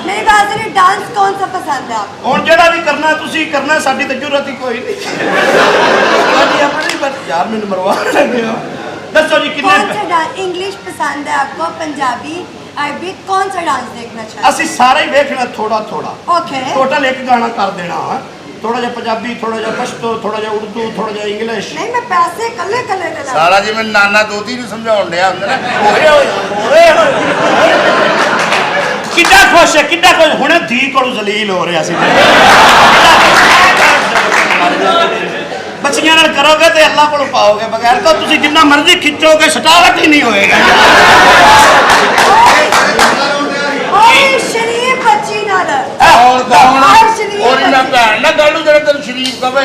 मेरी बात सुनिए डांस कौन सा पसंद है आपको ਹੁਣ ਜਿਹੜਾ ਵੀ करना ਤੁਸੀਂ करना ਸਾਡੀ ਤਾਂ ਜ਼ਰੂਰत ਹੀ ਕੋਈ ਨਹੀਂ ਸਾਡੀ ਆਪਣੀ ਬਸ ਯਾਰ ਮੈਨੂੰ ਮਰਵਾ ਲੱਗੇ ਹੋ ਦੱਸੋ ਜੀ कौन सा ਕਿੰਨੇ डांस इंग्लिश पसंद है आपको पंजाबी अरबी कौन सा डांस देखना चाहते ਅਸੀਂ ਸਾਰਾ ਹੀ ਵੇਖਣਾ ਥੋੜਾ ਥੋੜਾ हैं ओके ਟੋਟਲ ਇੱਕ ਗਾਣਾ ਕਰ ਦੇਣਾ ਥੋੜਾ ਜਿਹਾ ਪੰਜਾਬੀ ਥੋੜਾ ਜਿਹਾ ਪਸ਼ਤੋ ਥੋੜਾ ਜਿਹਾ ਉਰਦੂ ਥੋੜਾ ਜਿਹਾ ਇੰਗਲਿਸ਼ नहीं मैं पैसे कल्ले कल्ले देना ਸਾਲਾ ਜਿਵੇਂ ਨਾਨਾ ਦੋਤੀ ਨੂੰ ਸਮਝਾਉਣ ਡਿਆ ਹੁੰਦਾ ਨਾ ਓਏ ਕਿੱਡਾ ਖੁਸ਼ ਹੈ ਕਿੱਡਾ ਖੁਸ਼ ਹੁਣੇ ਧੀ ਕੋਲੋਂ ਜ਼ਲੀਲ ਹੋ ਰਿਹਾ ਸੀ ਬੱਚੀਆਂ ਨਾਲ ਕਰੋਗੇ ਤੇ ਅੱਲਾਹ ਕੋਲੋਂ ਪਾਓਗੇ ਬਗੈਰ ਤਾਂ ਤੁਸੀਂ ਜਿੰਨਾ ਮਰਜ਼ੀ ਖਿੱਚੋਗੇ ਸਟਾਰਟ ਹੀ ਨਹੀਂ ਹੋਏਗਾ ओए शरीफ बच्ची नाल ਔਰ ਦਾ ਹੁਣ ਔਰ ਸ਼ਰੀਫ ਔਰ ਇਹਨਾਂ ਭੈਣ ਨਾ ਗੱਲ ਨੂੰ ਜਿਹੜਾ ਤੈਨੂੰ ਸ਼ਰੀਫ ਕਵੇ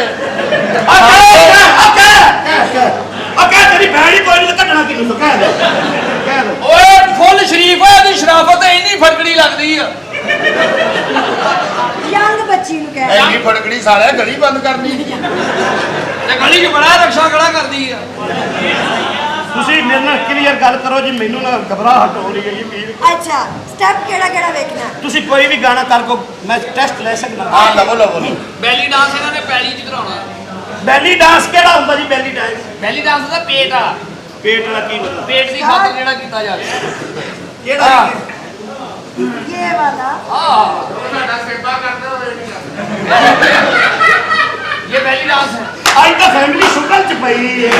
ਓਕੇ ਤੇਰੀ ਭੈਣ ਹੀ ਕੋਈ ਨਹੀਂ ਕੱਟਣਾ ਕਿਨੂੰ ਤੂੰ ਕਹਿ ਦੇ ਓਏ ਫੁੱਲ ਸ਼ਰੀਫ ਹੈ ਦੀ ਸ਼ਰਾਫਤ ਇੰਨੀ ਫਟਕੜੀ ਲੱਗਦੀ ਆ यंग बच्ची नु कह ਐਨੀ ਫੜਕੜੀ ਸਾਲਿਆ ਗਲੀ ਬੰਦ ਕਰਨੀ ਤੇ ਗਲੀ 'ਚ ਬੜਾ ਰਕਸ਼ਾ ਖੜਾ ਕਰਦੀ ਆ ਤੁਸੀਂ ਮੇਰੇ ਨਾਲ ਕਲੀਅਰ ਗੱਲ ਕਰੋ ਜੀ ਮੈਨੂੰ ਨਾ ਘਬਰਾਹਟ ਹੋ ਰਹੀ ਹੈ ਜੀ ਵੀਰ अच्छा स्टेप केड़ा केड़ा देखना है ਤੁਸੀਂ ਕੋਈ ਵੀ ਗਾਣਾ ਕਰ ਕੋ ਮੈਂ ਟੈਸਟ ਲੈ ਸਕਦਾ ਹਾਂ ਲਵੋ ਲਵੋ ਬੈਲੀ ਡਾਂਸ ਇਹਨਾਂ ਨੇ ਪੈਲੀ 'ਚ ਕਰਾਉਣਾ ਬੈਲੀ ਡਾਂਸ ਕਿਹੜਾ ਹੁੰਦਾ ਜੀ ਬੈਲੀ ਡਾਂਸ ਬੈਲੀ ਡਾਂਸ ਦਾ ਪੇਟ ਆ ਪੇਟ ਦਾ ਕੀ ਮਤਲਬ ਪੇਟ ਦੀ ਖਾਤਰ ਜਿਹੜਾ ਕੀਤਾ ਜਾਵੇ ਕਿਹੜਾ ये वाला ਆ ਇਹ ਬੈਲੀ ਡਾਂਸ ਹੈ ਅੱਜ ਤਾਂ ਫੈਮਿਲੀ ਸ਼ੁਗਰ ਚ ਪਈ ਹੈ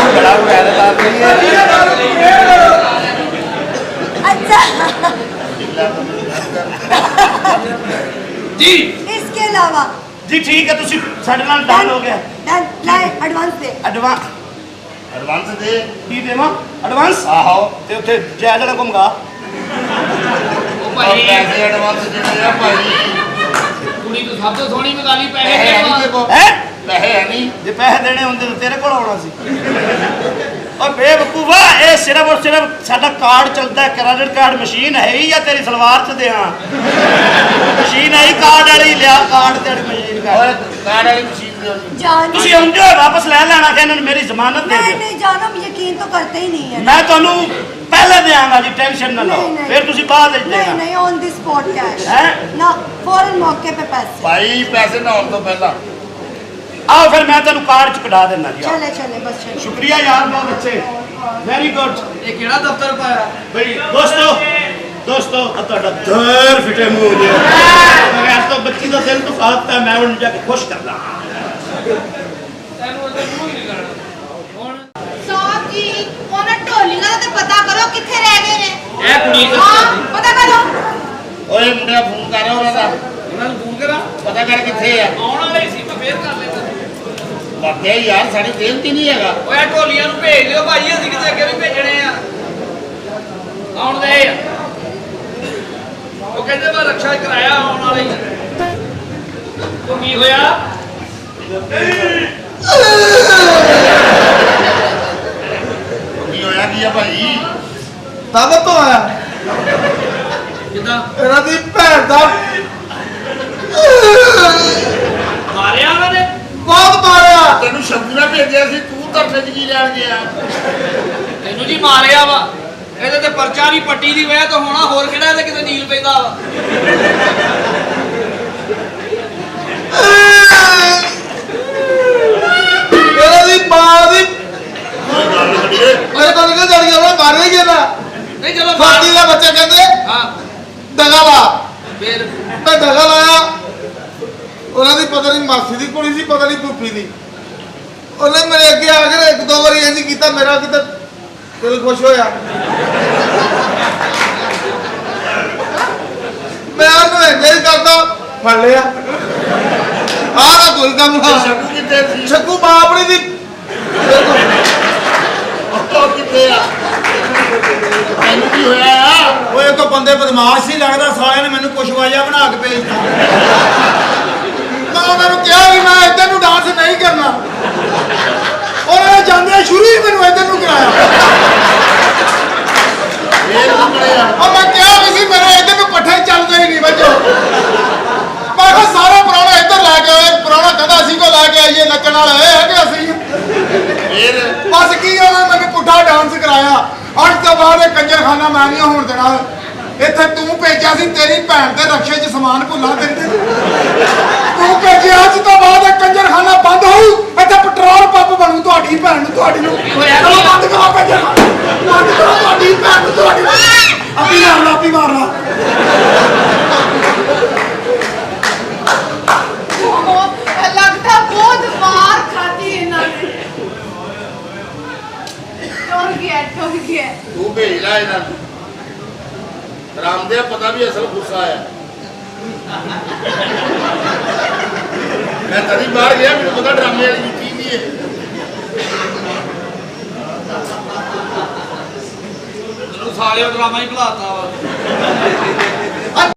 ਬੜਾ ਵੈਰ ਲਾ ਰਹੀ ਹੈ अच्छा ਜੀ इसके अलावा ਜੀ ਠੀਕ ਹੈ ਤੁਸੀਂ ਸਾਡੇ ਨਾਲ ਡਨ ਹੋ ਗਿਆ लाइक एडवांस दे ਐਡਵਾਂਸ ਦੇ ਕੀ ਦੇਵਾਂ ਐਡਵਾਂਸ ਆਹੋ ਤੇ ਉੱਥੇ ਜਾਇਜ਼ ਵਾਲਾ ਘੁੰਮਗਾ ਉਹ ਔਰ ਭਾਈ ਪੈਸੇ ਐਡਵਾਂਸ ਜਿਹੜੇ ਆ ਭਾਈ ਕੁੜੀ ਤੋਂ ਸਭ ਤੋਂ ਸੋਹਣੀ ਮਗਾਲੀ ਪੈਸੇ ਪੈਸੇ ਹੈ ਨਹੀਂ ਦੇਵਾ ਦੇਖੋ ਹੈ ਪੈਸੇ ਹੈ ਨਹੀਂ ਜੇ ਪੈਸੇ ਦੇਣੇ ਹੁੰਦੇ ਤਾਂ ਤੇਰੇ ਕੋਲ ਆਉਣਾ ਸੀ ਓ ਬੇਵਕੂਫਾ ਇਹ ਸਿਰਫ ਔਰ ਸਿਰਫ ਸਾਡਾ ਕਾਰਡ ਚੱਲਦਾ ਹੈ ਕ੍ਰੈਡਿਟ ਕਾਰਡ ਮਸ਼ੀਨ ਹੈ ਹੀ ਜਾਂ ਤੇਰੀ ਸਲਵਾਰ ਚ ਦਿਆਂ ਮਸ਼ੀਨ ਹੈ ਹੀ ਕਾਰਡ ਵਾਲੀ ਲਿਆ ਕਾਰਡ ਤੇ ਮਸ਼ੀਨ ਔਰ ਕਰ ਕਾਰ ਵਾਲੀ ਮਸ਼ੀਨ ਦਿਓ ਜੀ जान ਤੁਸੀਂ ਉਂਝੋ ਵਾਪਸ ਲੈ ਲੈਣਾ ਕਿ ਇਹਨਾਂ ਨੇ ਮੇਰੀ ਜ਼ਮਾਨਤ ਦੇ नहीं ਦਿਓ नहीं जानो यकीन तो करते ही नहीं है ਮੈਂ ਤੁਹਾਨੂੰ ਪਹਿਲੇ ਦਿਆਂਗਾ ਜੀ ਟੈਨਸ਼ਨ ਨਾ ਲਓ नहीं, ਫਿਰ ਤੁਸੀਂ ਬਾਅਦ ਵਿੱਚ नहीं ਦੇਣਾ नहीं ऑन द स्पॉट कैश हैं? ना फौरन मौके पे पैसे ਭਾਈ ਪੈਸੇ ਨਾ ਆਉਣ ਤੋਂ ਪਹਿਲਾਂ ਆਓ ਫਿਰ ਮੈਂ ਤੁਹਾਨੂੰ ਕਾਰਡ ਚ ਕਢਾ ਦੇਣਾ ਜੀ ਆਓ। चले चले बस चले ਸ਼ੁਕਰੀਆ ਯਾਰ ਬਹੁਤ ਅੱਛੇ ਵੈਰੀ ਗੁੱਡ ਇਹ ਕਿਹੜਾ ਦਫ਼ਤਰ ਪਾਇਆ ਬਈ ਦੋਸਤੋ ਆ ਤੁਹਾਡਾ ਦਰ ਫਿਟੇ ਮੂੰਹ ਜੇ ਬਗੈਰ ਤੋਂ ਬੱਚੀ ਦਾ ਦਿਲ ਦੁਖਾਤਾ ਹੈ, ਮੈਂ ਉਹਨੂੰ ਜਾ ਕੇ ਖੁਸ਼ ਕਰਦਾ ਤੈਨੂੰ ਉਹਦੇ ਮੂੰਹ ਹੀ ਨਹੀਂ ਕਰਨਾ ਹੁਣ साहब जी ओना ढोलियां दा ते पता करो किथे रह गए ने ਇਹ ਕੁੜੀ ਦਾ हां पता करो ਓਏ ਮੁੰਡਿਆ ਫੋਨ ਕਰ ਉਹਨਾਂ ਦਾ ਉਹਨਾਂ ਨੂੰ ਫੋਨ ਕਰਾਂ ਪਤਾ ਕਰ ਕਿੱਥੇ ਆ ਆਉਣ ਵਾਲੇ ਸੀ ਮੈਂ ਫੇਰ ਕਰ ਲੈਂਦਾ ਲੱਗਿਆ ਯਾਰ ਸਾਡੀ ਦੇਣ ਤੇ ਨਹੀਂ ਹੈਗਾ ਓਏ ਢੋਲੀਆਂ ਨੂੰ ਭੇਜ ਦਿਓ ਭਾਈ ਅਸੀਂ ਕਿਤੇ ਅੱਗੇ ਵੀ ਭੇਜਣੇ ਆ ਆਉਣ ਦੇ ਆ ਉਹ ਕਹਿੰਦੇ ਮੈਂ ਰਕਸ਼ਾ ਕਰਾਇਆ ਆਉਣ ਵਾਲੇ ਹੀ ਉਹ ਕੀ ਹੋਇਆ ਕੀ ਹੋਇਆ ਕੀ ਆ ਭਾਈ ਤਦ ਤੋਂ ਆਇਆ ਕਿਦਾਂ ਇਹਨਾਂ ਦੀ ਭੈਣ ਦਾ ਮਾਰਿਆ ਉਹਨਾਂ ਨੇ ਬਹੁਤ ਮਾਰਿਆ ਤੈਨੂੰ ਸ਼ਬੂਲਾ ਭੇਜਿਆ ਸੀ ਤੂੰ ਧਰਨੇ 'ਚ ਕੀ ਲੈਣ ਗਿਆ ਤੈਨੂੰ ਜੀ ਮਾਰਿਆ ਵਾ ਇਹਦੇ ਤੇ ਪਰਚਾ ਵੀ ਪੱਟੀ ਦੀ ਵਜ੍ਹਾ ਤੋਂ ਹੋਣਾ ਹੋਰ ਕਿਹੜਾ ਇਹਦੇ ਕਿਤੇ ਨੀਲ ਪੈਂਦਾ ਵਾ ਇਹਨਾਂ ਦੀ ਮਾਂ ਦੀ ਕੋਈ ਗੱਲ ਨਹੀਂ ਕਰੀਏ ਮੇਰੇ ਕੋਲ ਨਿਕਲ ਜਾਣੀ ਉਹਨੇ ਮਾਰਿਆ ਹੀ ਨਾ ਨਹੀਂ ਚਲੋ ਫਾਟੀ ਦਾ ਬੱਚਾ ਕਹਿੰਦੇ ਹਾਂ ਦਗਾ ਲਾ ਫੇਰ ਮੈਂ ਦਗਾ ਲਾਇਆ ਉਹਨਾਂ ਦੀ ਪਤਾ ਨਹੀਂ ਮਾਸੀ ਦੀ ਕੁੜੀ ਸੀ ਪਤਾ ਨਹੀਂ ਭੁੱਫੀ ਦੀ ਉਹਨੇ ਮੇਰੇ ਅੱਗੇ ਆ ਕੇ ਇੱਕ ਦੋ ਵਾਰੀ ਇੰਝ ਕੀਤਾ ਮੇਰਾ ਕਿਤੇ ਦਿਲ ਖੁਸ਼ ਹੋਇਆ ਮੈਂ ਉਹਨੂੰ ਇੰਝ ਹੀ ਕਰਦਾ ਫੜ ਲਿਆ ਆਹ ਤਾਂ ਕੋਈ ਕੰਮ ਨਾ ਸ਼ੱਕੂ ਕਿੱਥੇ ਸੀ ਛੱਕੂ ਮਾਂ ਆਪਣੀ ਦੀ ਉਹ ਕਿੱਥੇ ਆ ਮੈਨੂੰ ਕੀ ਹੋਇਆ ਆ ਉਹ ਇੱਕ ਬੰਦੇ ਬਦਮਾਸ਼ ਸੀ ਲੱਗਦਾ ਸਾਲਿਆਂ ਨੇ ਮੈਨੂੰ ਕੁਸ਼ਵਾਜਾ ਬਣਾ ਕੇ ਭੇਜਤਾ ਮੈਂ ਉਹਨਾਂ ਨੂੰ ਕਿਹਾ ਵੀ ਮੈਂ ਇੱਧਰ ਨੂੰ ਡਾਂਸ ਨਹੀਂ ਕਰਨਾ ਉਹਨਾਂ ਨੇ ਜਾਂਦੇ ਸ਼ੁਰੂ ਹੀ ਮੈਨੂੰ ਇੱਧਰ ਨੂੰ ਕਰਾਇਆ ਫੇਰ ਨਿਕਲੇ ਆ ਉਹ ਮੈਂ ਕਿਹਾ ਵੀ ਸੀ ਮੇਰੇ ਇੱਧਰ ਨੂੰ ਪੱਠੇ ਚੱਲਦੇ ਹੀ ਨਹੀਂ ਬੱਚੋ ਮੈਂ ਕਿਹਾ ਸਾਰਾ ਪੁਰਾਣਾ ਇੱਧਰ ਲੈ ਕੇ ਆਏ ਪੁਰਾਣਾ ਕਹਿੰਦਾ ਅਸੀਂ ਕੋ ਲੈ ਕੇ ਆਈਏ ਨੱਚਣ ਵਾਲਾ ਇਹ ਹੈ ਕਿ ਅਸੀਂ ਫੇਰ ਬਸ ਕੀ ਉਹਨਾਂ ਨੇ ਮੈਨੂੰ ਪੁੱਠਾ ਡਾਂਸ ਕਰਾਇਆ ਅੱਜ ਤੋਂ ਬਾਅਦ ਇਹ ਕੰਜਰਖਾਨਾ ਮੈਂ ਨਹੀਂ ਹੋਣ ਦੇਣਾ ਇੱਥੇ ਤੂੰ ਭੇਜਿਆ ਸੀ ਤੇਰੀ ਭੈਣ ਦੇ ਰਕਸ਼ੇ 'ਚ ਸਮਾਨ ਭੁੱਲਾ ਦਿੰਦੇ ਤੂੰ ਭੇਜਿਆ ਅੱਜ ਤੋਂ ਬਾਅਦ ਇਹ ਕੰਜਰਖਾਨਾ ਬੰਦ ਹੋਊ ਇੱਥੇ ਪੈਟਰੋਲ ਪੰਪ ਬਣੂ ਤੁਹਾਡੀ ਭੈਣ ਨੂੰ ਤੁਹਾਡੀ ਨੂੰ ਚਲੋ ਬੰਦ ਕਰੋ ਕੰਜਰਖਾਨਾ ਬੰਦ ਕਰੋ ਤੁਹਾਡੀ ਭੈਣ ਨੂੰ ਤੁਹਾਡੀ ਆਪੀ ਮਾਰਨਾ लगता बहुत मार खाती है ना ठोक गया ਤੂੰ ਭੇਜ ਲੈ ਇਹਨਾਂ ਨੂੰ ਰਾਮਦੇਵ ਪਤਾ ਵੀ ਅਸਲ ਗੁੱਸਾ ਆਇਆ ਮੈਂ ਤਦੀ ਬਾਹਰ ਗਿਆ ਮੈਨੂੰ ਪਤਾ ਡਰਾਮੇ ਵਾਲੀ ਕੀ ਨਹੀਂ ਹੈ ਤੈਨੂੰ ਸਾਲਿਓ ਡਰਾਮਾ ਹੀ ਭੁਲਾਤਾ ਵਾ